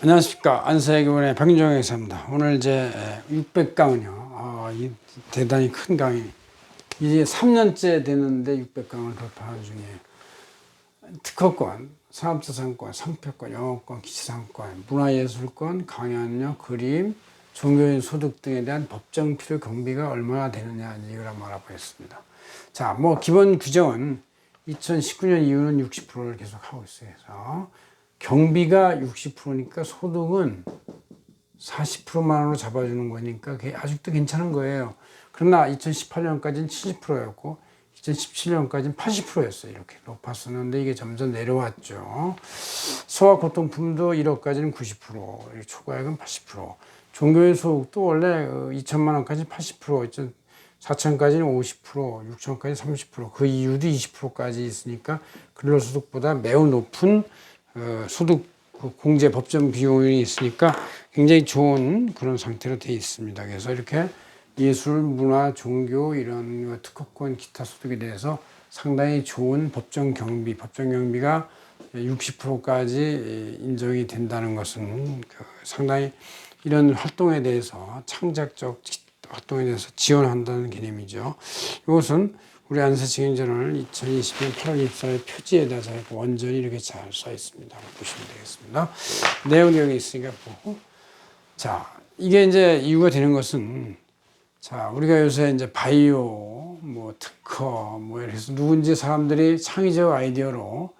안녕하십니까. 안사의교원의 박윤정 의사입니다. 오늘 이제 600강은요. 대단히 큰 강의. 이제 3년째 되는데 600강을 돌파하는 중에 특허권, 산업자산권, 상표권, 영어권, 기초상권, 문화예술권, 강연료, 그림, 종교인 소득 등에 대한 법정 필요 경비가 얼마나 되느냐 이걸 한번 알아보겠습니다. 자, 기본 규정은 2019년 이후는 60%를 계속 하고 있어요. 그래서 경비가 60%니까 소득은 40%만으로 잡아주는 거니까 그게 아직도 괜찮은 거예요. 그러나 2018년까지는 70%였고 2017년까지는 80%였어요. 이렇게 높았었는데 이게 점점 내려왔죠. 소아교통품도 1억까지는 90%, 초과액은 80%. 종교의 소득도 원래 2천만 원까지 80%, 4천까지는 50%, 6천까지 30%, 그 이유도 20%까지 있으니까 근로소득보다 매우 높은 소득 공제 법정 비용이 있으니까 굉장히 좋은 그런 상태로 되어 있습니다. 그래서 이렇게 예술, 문화, 종교 이런 특허권, 기타 소득에 대해서 상당히 좋은 법정 경비가 60%까지 인정이 된다는 것은 상당히 이런 활동에 대해서 창작적 활동에 대해서 지원한다는 개념이죠. 이것은 우리 안사직행전을 2020년 8월 24일 표지에다 원전이 이렇게 잘 써 있습니다. 보시면 되겠습니다. 내용이 여기 있으니까 보고. 자, 이게 이제 이유가 되는 것은, 자, 우리가 요새 이제 바이오, 특허, 이래서 누군지 사람들이 창의적 아이디어로,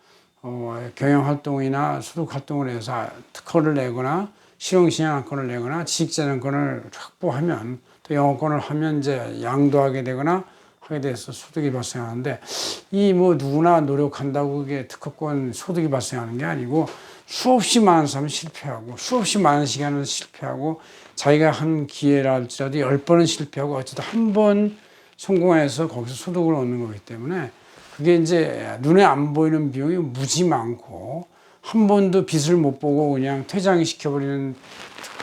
경영 활동이나 소득 활동을 해서 특허를 내거나 실용신약권을 내거나 지식재산권을 확보하면 또 영어권을 하면 이제 양도하게 되거나 하게 돼서 소득이 발생하는데 누구나 노력한다고 그게 특허권 소득이 발생하는 게 아니고 수없이 많은 사람이 실패하고 수없이 많은 시간을 실패하고 자기가 한 기회랄지라도 10번은 실패하고 어쨌든 한 번 성공해서 거기서 소득을 얻는 거기 때문에 그게 이제 눈에 안 보이는 비용이 무지 많고 한 번도 빚을 못 보고 그냥 퇴장시켜버리는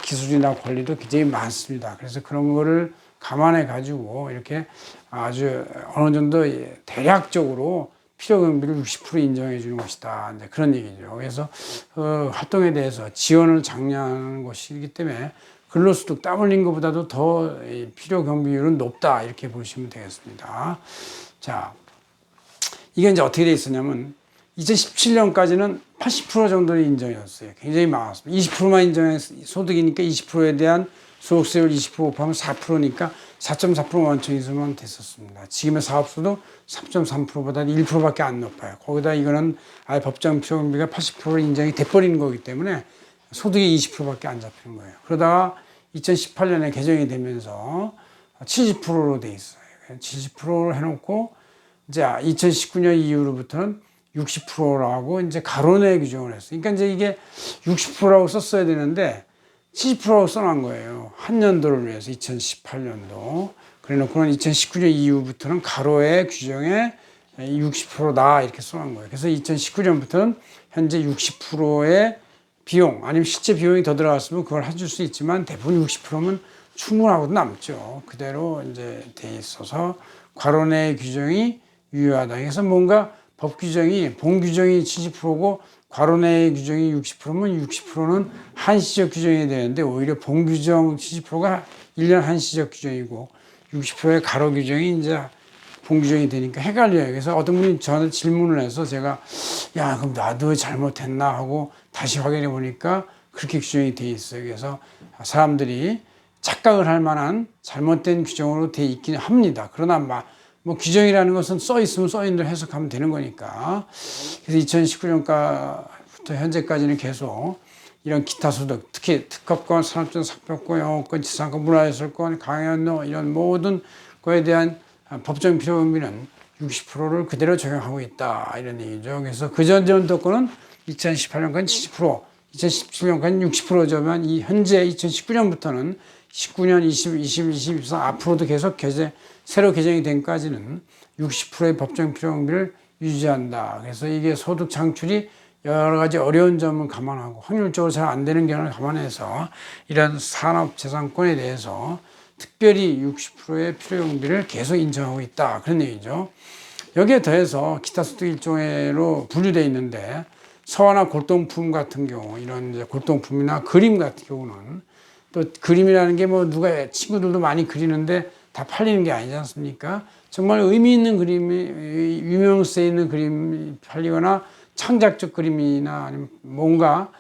기술이나 권리도 굉장히 많습니다. 그래서 그런 거를 감안해 가지고 이렇게 아주 어느 정도 대략적으로 필요 경비를 60% 인정해 주는 것이다. 이제 그런 얘기죠. 그래서 활동에 대해서 지원을 장려하는 것이기 때문에 근로소득 땀 흘린 것보다도 더 필요 경비율은 높다. 이렇게 보시면 되겠습니다. 자, 이게 이제 어떻게 돼 있었냐면 2017년까지는 80% 정도를 인정이었어요. 굉장히 많았습니다. 20%만 인정해 소득이니까 20%에 대한 소득세율 20% 곱하면 4%니까 4.4% 원청이서만 됐었습니다. 지금의 사업소도 3.3%보다 1%밖에 안 높아요. 거기다 이거는 아예 법정 필요경비가 80% 인정이 돼버리는 거기 때문에 소득이 20%밖에 안 잡히는 거예요. 그러다가 2018년에 개정이 되면서 70%로 돼 있어요. 70%로 해놓고 이제 2019년 이후로부터는 60%라고 이제 가로내 규정을 했어요. 그러니까 이제 이게 60%라고 썼어야 되는데 70%라고 써놓은 거예요. 한 년도를 위해서 2018년도. 그래 놓고는 2019년 이후부터는 가로의 규정에 60%다 이렇게 써놓은 거예요. 그래서 2019년부터는 현재 60%의 비용 아니면 실제 비용이 더 들어갔으면 그걸 해줄 수 있지만 대부분 60%면 충분하고도 남죠. 그대로 이제 돼 있어서 가로내 규정이 유효하다. 그래서 뭔가 법 규정이 본 규정이 70%고 괄호내 규정이 60%면 60%는 한시적 규정이 되는데 오히려 본 규정 70%가 1년 한시적 규정이고 60%의 가로 규정이 이제 본 규정이 되니까 헷갈려요. 그래서 어떤 분이 저한테 질문을 해서 제가 야 그럼 나도 잘못했나 하고 다시 확인해 보니까 그렇게 규정이 돼 있어요. 그래서 사람들이 착각을 할 만한 잘못된 규정으로 돼 있긴 합니다. 그러나 규정이라는 것은 써 있으면 써 있는 대로 해석하면 되는 거니까. 그래서 2019년부터 현재까지는 계속 이런 기타 소득, 특히 특허권, 산업재산 상표권, 영어권, 지상권, 문화예술권, 강연료 이런 모든 거에 대한 법정 필요 경비는 60%를 그대로 적용하고 있다. 이런 얘기죠. 그래서 그전 정도권은 2018년까지 70%, 2017년까지 60%죠만 이 현재 2019년부터는 19년, 20, 20, 24 앞으로도 계속 새로 개정이 된까지는 60%의 법정 필요경비를 유지한다. 그래서 이게 소득 창출이 여러 가지 어려운 점을 감안하고 확률적으로 잘 안 되는 경우를 감안해서 이런 산업재산권에 대해서 특별히 60%의 필요경비를 계속 인정하고 있다. 그런 얘기죠. 여기에 더해서 기타 소득 일종으로 분류되어 있는데 서화나 골동품 같은 경우, 이런 이제 골동품이나 그림 같은 경우는 또 그림이라는 게 뭐 누가 친구들도 많이 그리는데 다 팔리는 게 아니지 않습니까? 정말 의미 있는 그림이, 유명세 있는 그림이 팔리거나 창작적 그림이나 아니면 뭔가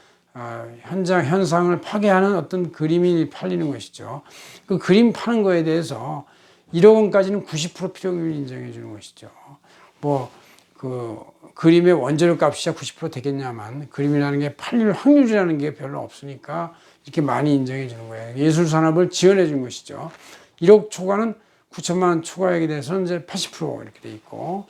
현상을 파괴하는 어떤 그림이 팔리는 것이죠. 그 그림 파는 거에 대해서 1억 원까지는 90% 필요금을 인정해 주는 것이죠. 뭐 그 그림의 원재료 값이 90% 되겠냐만 그림이라는 게 팔릴 확률이라는 게 별로 없으니까 이렇게 많이 인정해 주는 거예요. 예술 산업을 지원해 준 것이죠. 1억 초과는 9천만 원 초과액에 대해서는 이제 80% 이렇게 돼 있고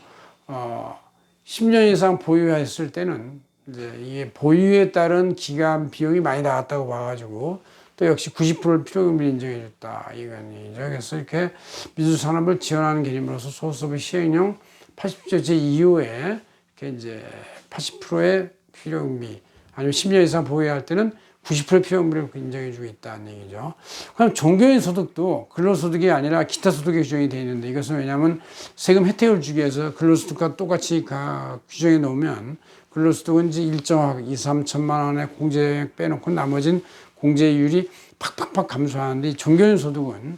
10년 이상 보유했을 때는 이제 이게 보유에 따른 기간 비용이 많이 나왔다고 봐가지고 또 역시 90%를 필요금을 인정해 줬다 이건이죠. 그래서 이렇게 미술 산업을 지원하는 개념으로서 소수업의 시행령 80조 제2호에 이렇게 이제 80%의 필요금비 아니면 10년 이상 보유할 때는 90%의 필요금비를 인정해 주고 있다는 얘기죠. 그럼 종교인 소득도 근로소득이 아니라 기타 소득에 규정이 되어 있는데 이것은 왜냐하면 세금 혜택을 주기 위해서 근로소득과 똑같이 규정해 놓으면 근로소득은 이제 일정하게 2, 3천만 원의 공제액 빼놓고 나머지는 공제율이 팍팍팍 감소하는데 종교인 소득은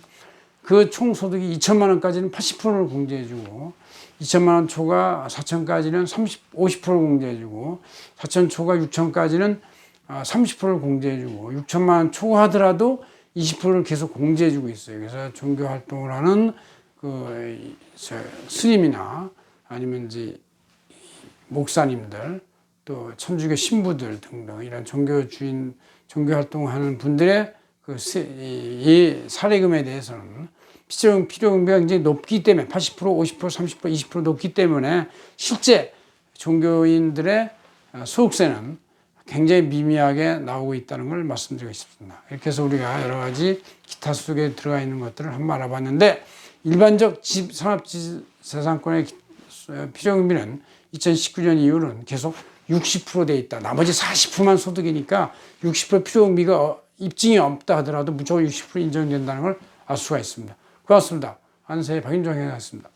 그 총 소득이 2천만 원까지는 80%를 공제해주고 2천만 원 초과 4천까지는 50%를 공제해주고 4천 초과 6천까지는 30%를 공제해주고 6천만 원 초과하더라도 20%를 계속 공제해주고 있어요. 그래서 종교 활동을 하는 그 스님이나 아니면 이제 목사님들 또 천주교 신부들 등등 이런 종교 활동하는 분들의 그 사례금에 대해서는 필요금비가 굉장히 높기 때문에 80%, 50%, 30%, 20% 높기 때문에 실제 종교인들의 소득세는 굉장히 미미하게 나오고 있다는 걸 말씀드리고 싶습니다. 이렇게 해서 우리가 여러 가지 기타 소득에 들어가 있는 것들을 한번 알아봤는데 일반적 산업재산권의 필요금비는 2019년 이후로는 계속 60% 돼 있다. 나머지 40%만 소득이니까 60% 필요금비가 입증이 없다 하더라도 무조건 60% 인정된다는 걸 알 수가 있습니다. 고맙습니다. 안세의 박윤정이었습니다.